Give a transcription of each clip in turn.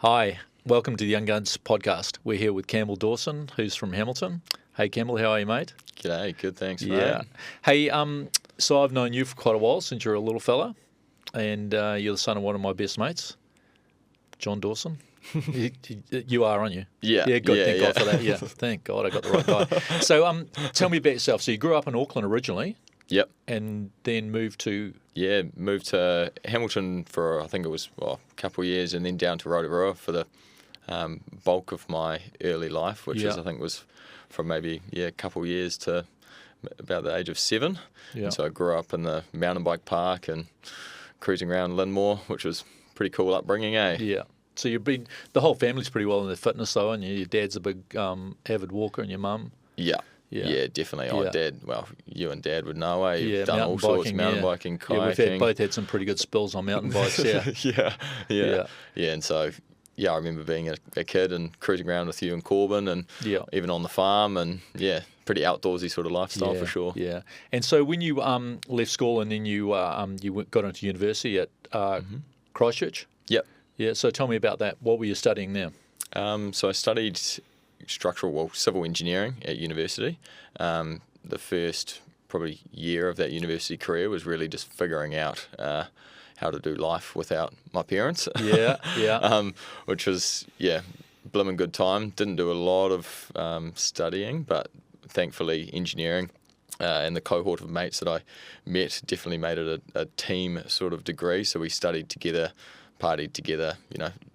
Hi, welcome to the Young Guns podcast. We're here with Campbell Dawson, who's from Hamilton. Hey, Campbell, how are you, mate? G'day, good, thanks, Yeah. mate. Hey, so I've known you for quite a while, since you're a little fella, and you're the son of one of my best mates, John Dawson. You are, aren't you? Yeah. Yeah, good. Thank yeah. God for that. Yeah, thank God I got the right guy. So, tell me about yourself. So you grew up in Auckland originally, Yep. and then moved to... Yeah, moved to Hamilton for, I think it was, a couple of years, and then down to Rotorua for the bulk of my early life, which I think was from maybe, a couple of years to about the age of 7. Yeah. And so I grew up in the mountain bike park and cruising around Linmore, which was pretty cool upbringing, eh? Yeah. So the whole family's pretty well into fitness though, and your dad's a big avid walker, and your mum. Yeah. Yeah. Yeah, definitely. Yeah. Dad, you and Dad would know, eh? You've Yeah, done all sorts, mountain biking, kayaking. Yeah, we've both had some pretty good spills on mountain bikes, yeah. Yeah. And so, I remember being a kid and cruising around with you and Corbin and even on the farm and, pretty outdoorsy sort of lifestyle for sure. Yeah. And so when you left school and then you got into university at Christchurch? Yep. Yeah, so tell me about that. What were you studying there? So I studied civil engineering at university. The first probably year of that university career was really just figuring out how to do life without my parents. Yeah. Which was, blooming good time. Didn't do a lot of studying, but thankfully engineering and the cohort of mates that I met definitely made it a team sort of degree. So we studied together, partied together,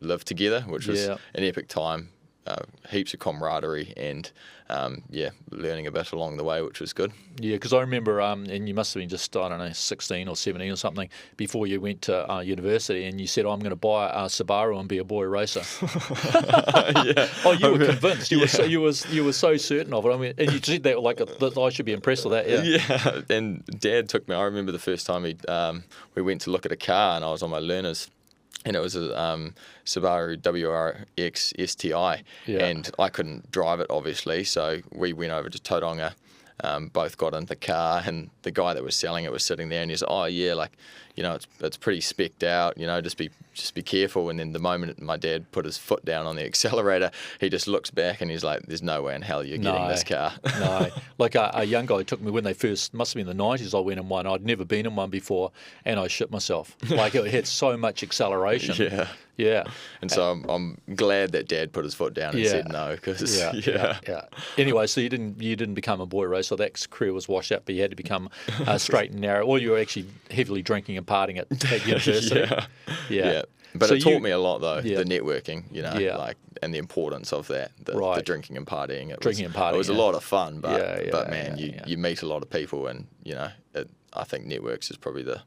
lived together, which was an epic time. Heaps of camaraderie and, learning a bit along the way, which was good. Yeah, because I remember, and you must have been just, 16 or 17 or something, before you went to university, and you said, I'm going to buy a Subaru and be a boy racer. Oh, you were convinced. You were so certain of it. I mean, and you said that like that I should be impressed with that, Yeah, and Dad took me, I remember the first time we went to look at a car, and I was on my learners, and it was a Subaru WRX STI, and I couldn't drive it, obviously, so we went over to Tauranga, both got in the car, and the guy that was selling it was sitting there, and he's like, it's pretty specced out, just be careful. And then the moment my dad put his foot down on the accelerator, he just looks back and he's like, there's no way in hell you're getting this car. No. Like a young guy took me when they first, must have been the 90s, I went in one. I'd never been in one before, and I shit myself. Like it had so much acceleration. Yeah. And so I'm glad that Dad put his foot down and said no, because Anyway, so you didn't become a boy racer. That career was washed out, but you had to become straight and narrow. Or you were actually heavily drinking and partying at university. Yeah. But so it taught me a lot, though, the networking, and the importance of that, the drinking and partying. It was a lot of fun, but man, you meet a lot of people, and I think networks is probably the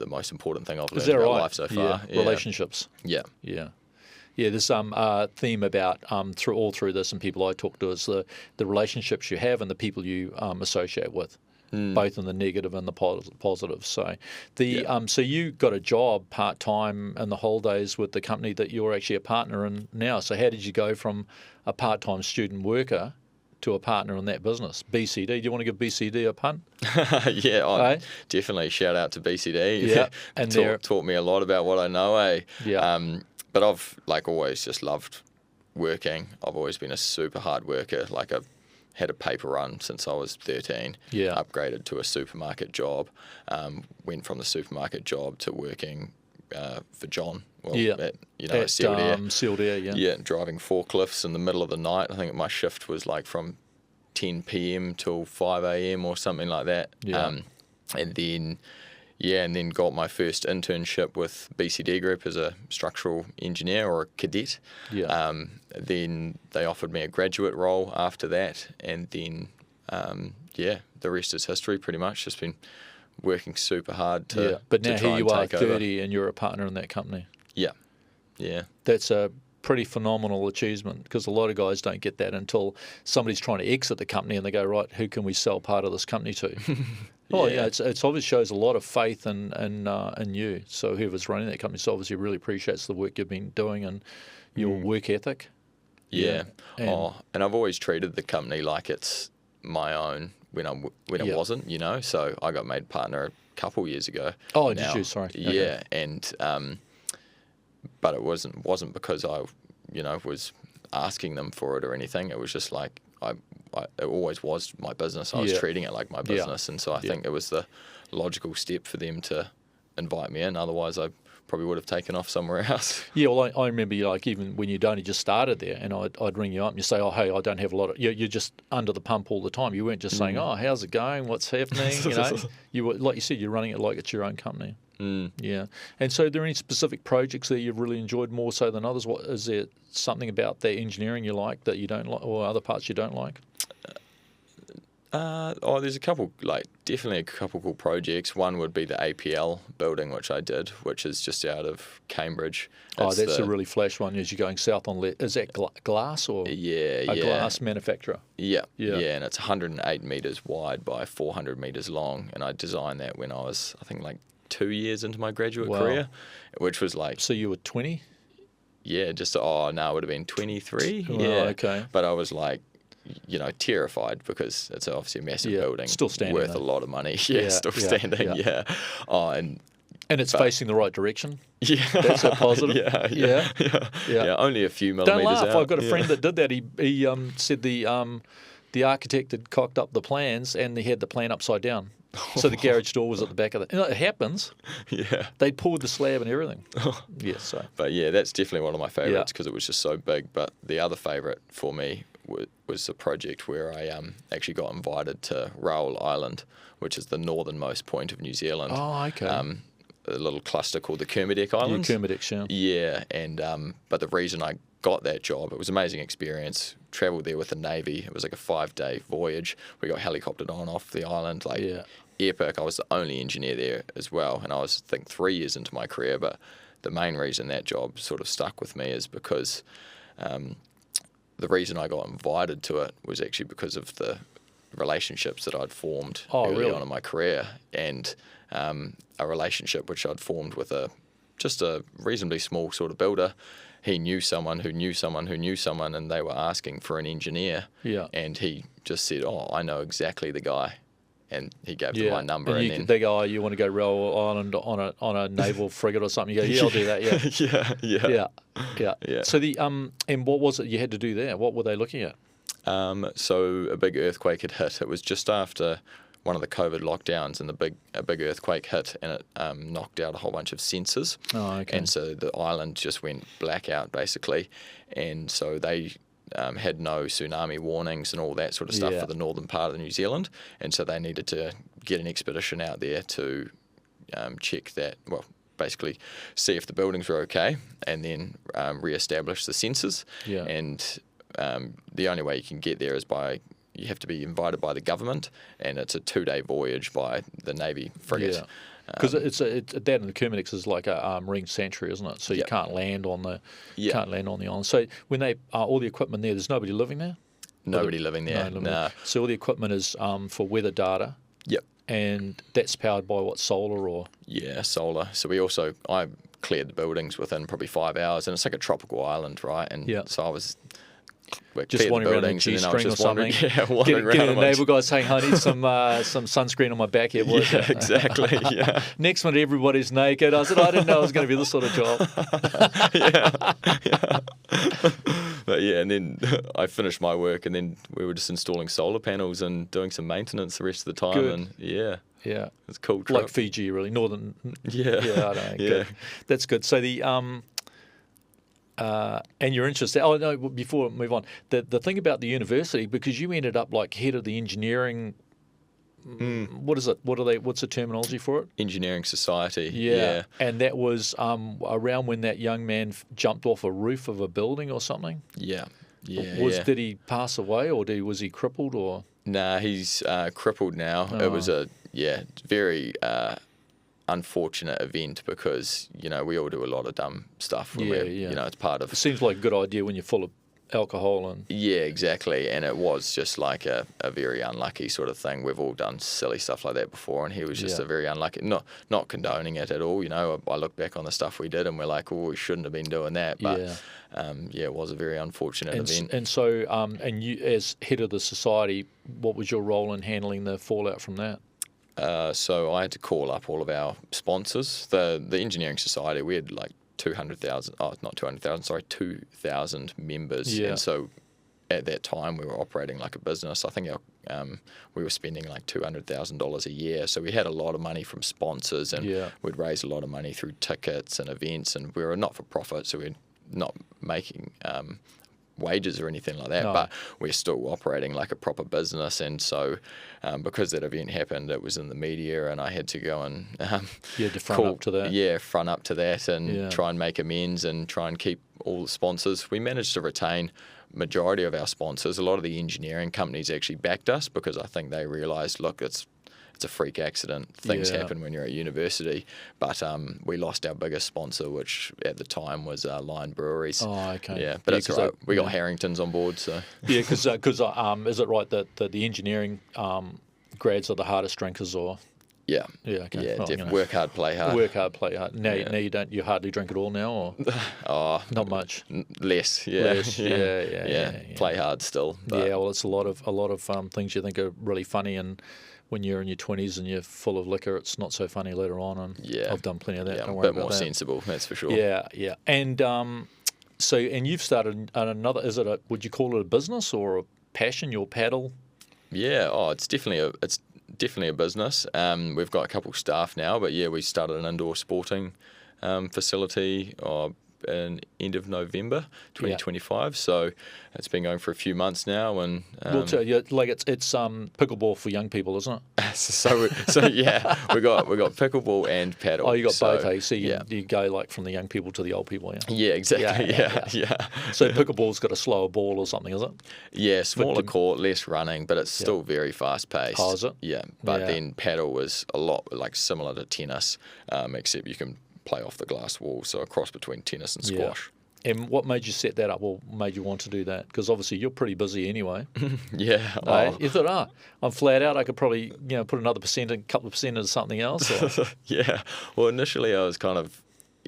most important thing I've learned about life so far. Yeah. Relationships. Yeah. There's some theme about through this, and people I talk to, is the relationships you have and the people you associate with. Both in the negative and the positive. So so you got a job part-time in the holidays with the company that you're actually a partner in now. So how did you go from a part-time student worker to a partner in that business? BCD. Do you want to give BCD a punt? Definitely shout out to BCD. Yeah, and taught me a lot about what I know. Yeah. But I've always just loved working. I've always been a super hard worker. Had a paper run since I was 13. Yeah. Upgraded to a supermarket job. Went from the supermarket job to working for John. At Sealed Air. Yeah, driving forklifts in the middle of the night. I think my shift was from 10 p.m. till 5 a.m. or something like that. Yeah. And then got my first internship with BCD Group as a structural engineer or a cadet. Yeah. Then they offered me a graduate role after that, and then the rest is history pretty much. Just been working super hard to But now to try here you and are, take 30, over. and you're a partner in that company. Yeah. That's a pretty phenomenal achievement, because a lot of guys don't get that until somebody's trying to exit the company and they go, right, who can we sell part of this company to? It's obviously shows a lot of faith in you. So whoever's running that company obviously really appreciates the work you've been doing and your work ethic. Yeah. And I've always treated the company like it's my own when it wasn't, So I got made partner a couple years ago. Oh, did you? Sorry. Yeah, and but it wasn't because I, was asking them for it or anything. It was just like it always was my business. I was treating it like my business, and so I think it was the logical step for them to invite me in. Otherwise, I probably would have taken off somewhere else. Yeah, well, I remember like even when you'd only just started there, and I'd ring you up and you say, oh, hey, I don't have a lot of. You're just under the pump all the time. You weren't just saying, oh, how's it going? What's happening? You were, like you said, you're running it like it's your own company. Yeah. And so, are there any specific projects that you've really enjoyed more so than others? What is there something about the engineering you like that you don't like, or other parts you don't like? There's definitely a couple cool projects. One would be the APL building, which I did, which is just out of Cambridge. That's a really flash one as you're going south on is that glass or a glass manufacturer? Yeah, and it's 108 metres wide by 400 metres long, and I designed that when I was, I think, like 2 years into my graduate career, which was like... So you were 20? Yeah, it would have been 23. Oh, yeah, okay. But I was like, terrified because it's obviously a massive building, still standing, worth a lot of money. Still standing. Yeah. Oh, and it's facing the right direction. Yeah, that's a positive. Yeah. Only a few millimeters Don't laugh. out. I've got a friend that did that. He said the architect had cocked up the plans and he had the plan upside down. So the garage door was at the back of it. It happens. Yeah. They poured the slab and everything. So. But yeah, that's definitely one of my favourites because it was just so big. But the other favourite for me was a project where I actually got invited to Raoul Island, which is the northernmost point of New Zealand. Oh, okay. A little cluster called the Kermadec Islands. Kermadec, yeah. Yeah, and but the reason I got that job, it was an amazing experience. Travelled there with the Navy. It was like a 5-day voyage. We got helicoptered on off the island, epic. I was the only engineer there as well, and I was, I think, 3 years into my career. But the main reason that job sort of stuck with me is because the reason I got invited to it was actually because of the relationships that I'd formed early on in my career, and a relationship which I'd formed with just a reasonably small sort of builder. He knew someone who knew someone who knew someone, and they were asking for an engineer. Yeah. And he just said, "Oh, I know exactly the guy," and he gave them my number. And then they go, "Oh, you want to go Raoul Island on a naval frigate or something?" You go, "Yeah, I'll do that." Yeah. So and what was it you had to do there? What were they looking at? So a big earthquake had hit. It was just after one of the COVID lockdowns, and a big earthquake hit, and it knocked out a whole bunch of sensors. Oh, okay. And so the island just went blackout basically, and so they had no tsunami warnings and all that sort of stuff for the northern part of New Zealand, and so they needed to get an expedition out there to check that. Well, basically see if the buildings were okay, and then re-establish the sensors. Yeah. And the only way you can get there is you have to be invited by the government, and it's a 2-day voyage by the Navy frigate. Yeah. Because that in the Kermadec is like a marine sanctuary, isn't it? So you can't land on the island. So when they all the equipment there's nobody living there. Nobody living there. No. So all the equipment is for weather data. Yep. And that's powered by what, solar or? Yeah, solar. So I cleared the buildings within probably 5 hours, and it's like a tropical island, right? And so I was just wandering around in a G-string or something. Wandering around. Getting a naval guy saying, I need some sunscreen on my back here, boys. Yeah, exactly. Yeah. Next minute, everybody's naked. I said, I didn't know it was going to be this sort of job. But and then I finished my work, and then we were just installing solar panels and doing some maintenance the rest of the time. Good. And yeah, it's a cool trip. Like Fiji, really, northern. Yeah, I don't know. Good. That's good. So the and you're interested. Oh no! Before we move on, the thing about the university, because you ended up like head of the engineering. What is it? What's the terminology for it? Engineering Society. Yeah. And that was around when that young man jumped off a roof of a building or something. Yeah. Did he pass away, or was he crippled, or? Nah, he's crippled now. Oh. It was a very unfortunate event because we all do a lot of dumb stuff when it's part of. It seems like a good idea when you're full of alcohol and. Yeah, exactly. And it was just like a very unlucky sort of thing. We've all done silly stuff like that before, and he was just a very unlucky. Not condoning it at all. I look back on the stuff we did, and we're like, oh, we shouldn't have been doing that. But it was a very unfortunate event. And so, and you as head of the society, what was your role in handling the fallout from that? So I had to call up all of our sponsors. The Engineering Society, we had like 200,000. Oh, not 200,000. Sorry, 2,000 members. Yeah. And so at that time we were operating like a business. I think we were spending like $200,000 a year. So we had a lot of money from sponsors, and we'd raise a lot of money through tickets and events. And we were not for profit, so we're not making wages or anything like that, but we're still operating like a proper business. And so because that event happened, it was in the media, and I had to go and front up to that. Front up to that and try and make amends and try and keep all the sponsors. We managed to retain majority of our sponsors. A lot of the engineering companies actually backed us because I think they realised, look, it's a freak accident. Things happen when you're at university. But we lost our biggest sponsor, which at the time was Lion Breweries. Oh, okay. Yeah, but it's all right. We got Harringtons on board, so. Yeah, because is it right that the engineering grads are the hardest drinkers, or? Yeah. Yeah, okay. Yeah, Well, work hard, play hard. Work hard, play hard. Now you don't. You hardly drink at all now, or not much. Less. Yeah. Less. Yeah. Play hard still. But. Yeah. Well, it's a lot of things you think are really funny, and when you're in your 20s and you're full of liquor, it's not so funny later on. And I've done plenty of that. Yeah, don't worry a bit about more that. sensible, that's for sure. Yeah. And so you've started another. Is it would you call it a business or a passion? Your paddle? Yeah. Oh, it's definitely a business. We've got a couple staff now, but we started an indoor sporting facility in end of November 2025. So it's been going for a few months now, and it's pickleball for young people, isn't it? so yeah, we got pickleball and paddle. Oh, you got both, hey? So you go like from the young people to the old people, yeah? Yeah, exactly. Yeah. So pickleball's got a slower ball or something, is it? Yeah, smaller court, less running, but it's still very fast paced. Oh, is it? Yeah, but then paddle was a lot like similar to tennis, except you can play off the glass wall, so a cross between tennis and squash. And what made you set that up, or made you want to do that? Because obviously you're pretty busy anyway. Yeah. You thought, I'm flat out. I could probably put another couple of percent into something else. Or... Yeah. Well, initially I was kind of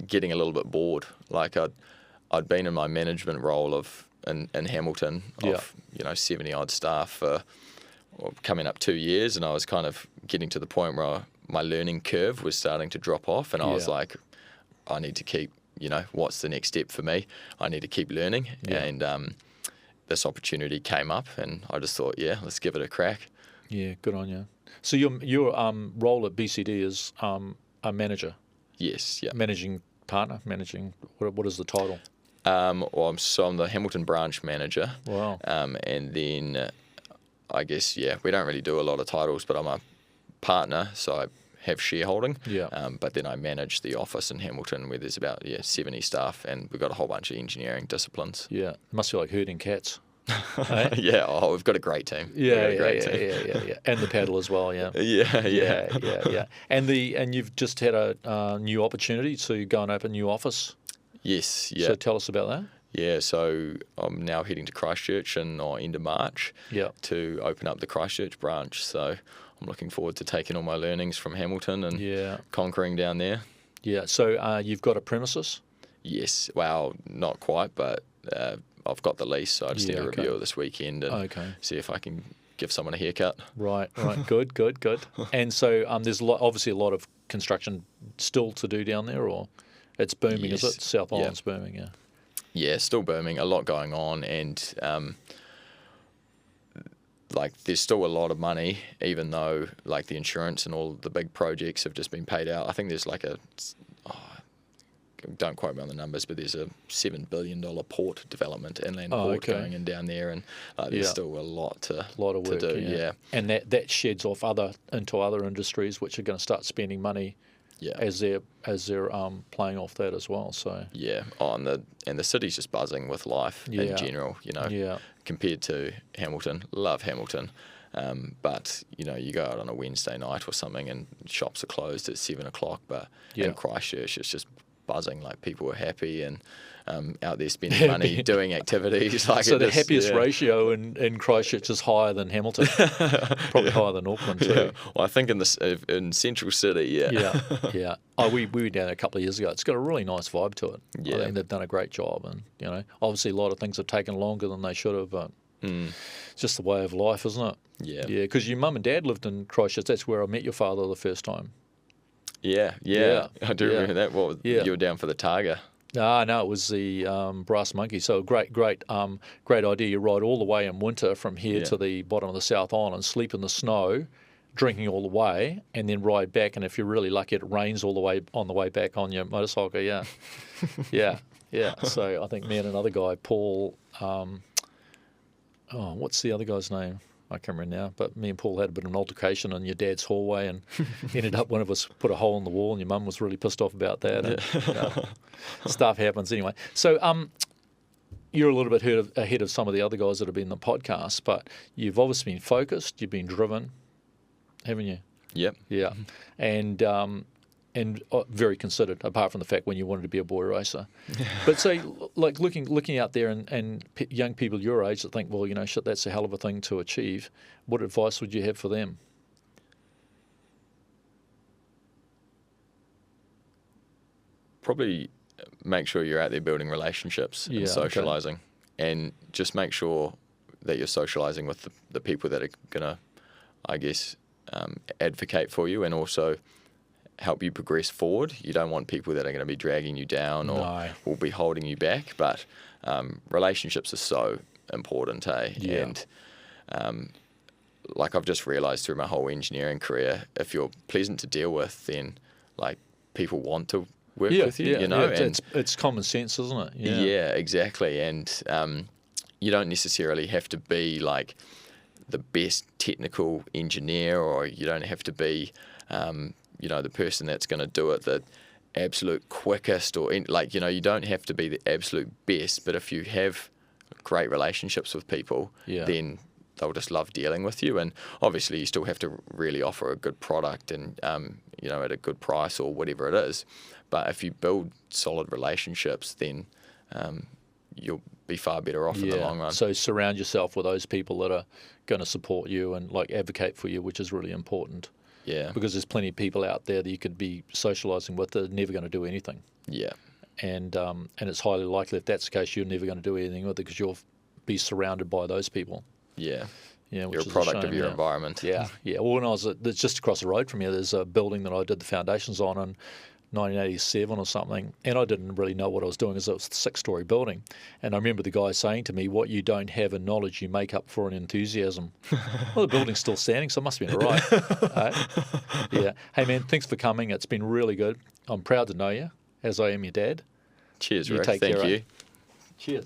getting a little bit bored. Like I'd been in my management role in Hamilton of 70 odd staff for coming up 2 years, and I was kind of getting to the point where my learning curve was starting to drop off, and I was like, I need to keep, what's the next step for me? I need to keep learning. And this opportunity came up, and I just thought, let's give it a crack. Yeah, good on you. So your role at BCD is a manager? Yes, yeah. Managing partner? What is the title? I'm the Hamilton branch manager. Wow. And then I guess, we don't really do a lot of titles, but I'm a partner, so I have shareholding. Yeah. But then I manage the office in Hamilton where there's about 70 staff, and we've got a whole bunch of engineering disciplines. Yeah. It must be like herding cats. Yeah. We've got a great team. Yeah. And the paddle as well. Yeah. Yeah. And you've just had a new opportunity to go and open a new office. Yes. Yeah. So tell us about that. Yeah, so I'm now heading to Christchurch in end of March to open up the Christchurch branch. So I'm looking forward to taking all my learnings from Hamilton and conquering down there. Yeah, so you've got a premises? Yes, well, not quite, but I've got the lease, so I just need to review it this weekend and see if I can give someone a haircut. Right, good. And so there's obviously a lot of construction still to do down there, or it's booming, is it? South Island's booming, yeah. Yeah, still booming, a lot going on, and there's still a lot of money, even though the insurance and all the big projects have just been paid out. I think there's don't quote me on the numbers, but there's a $7 billion port development, inland port going in down there, and there's still a lot of work to do. Yeah. And that sheds off into other industries which are going to start spending money. Yeah. As they're playing off that as well, so and the city's just buzzing with life in general, compared to Hamilton. Love Hamilton, but you go out on a Wednesday night or something and shops are closed at 7 o'clock. But in Christchurch, it's just buzzing. Like, people are happy and out there spending money doing activities. So the happiest ratio in Christchurch is higher than Hamilton, probably higher than Auckland too. Yeah. Well, I think in Central City, yeah. Oh, we were down there a couple of years ago. It's got a really nice vibe to it. Yeah. I think they've done a great job, and obviously a lot of things have taken longer than they should have, but it's just the way of life, isn't it? Yeah. Yeah, because your mum and dad lived in Christchurch. That's where I met your father the first time. Yeah. I do remember that. You were down for the Targa. No, it was the Brass Monkey. So great idea. You ride all the way in winter from here to the bottom of the South Island, sleep in the snow, drinking all the way, and then ride back. And if you're really lucky, it rains all the way on the way back on your motorcycle. Yeah, yeah. So I think me and another guy, Paul. What's the other guy's name? I can't remember now. But me and Paul had a bit of an altercation in your dad's hallway, and ended up one of us put a hole in the wall, and your mum was really pissed off about that. And, stuff happens anyway. So you're a little bit ahead of some of the other guys that have been in the podcast, but you've obviously been focused, you've been driven, haven't you? Yep. Yeah. And very considered, apart from the fact when you wanted to be a boy racer. But so, like looking out there and young people your age that think, well, shit, that's a hell of a thing to achieve. What advice would you have for them? Probably make sure you're out there building relationships and socializing, and just make sure that you're socializing with the people that are gonna, I guess, advocate for you and also help you progress forward. You don't want people that are going to be dragging you down or will be holding you back. But relationships are so important, eh? Yeah. And like I've just realised through my whole engineering career, if you're pleasant to deal with, then like people want to work with you. And it's common sense, isn't it? Yeah, exactly. And you don't necessarily have to be like the best technical engineer, or you don't have to be the person that's going to do it the absolute quickest, or you don't have to be the absolute best, but if you have great relationships with people, then they'll just love dealing with you. And obviously you still have to really offer a good product and at a good price or whatever it is. But if you build solid relationships, then you'll be far better off in the long run. So surround yourself with those people that are going to support you and advocate for you, which is really important. Yeah. Because there's plenty of people out there that you could be socialising with that are never going to do anything. Yeah. And it's highly likely if that's the case, you're never going to do anything with it because you'll be surrounded by those people. Yeah. Yeah, you're a product of your environment. Yeah. Well, when I was it's just across the road from here, there's a building that I did the foundations on in 1987 or something, and I didn't really know what I was doing because it was a 6-story building. And I remember the guy saying to me, what you don't have in knowledge, you make up for in enthusiasm. Well, the building's still standing, so it must have been all right. Yeah. Hey, man, thanks for coming. It's been really good. I'm proud to know you, as I am your dad. Cheers, Rick. Thank you. Cheers.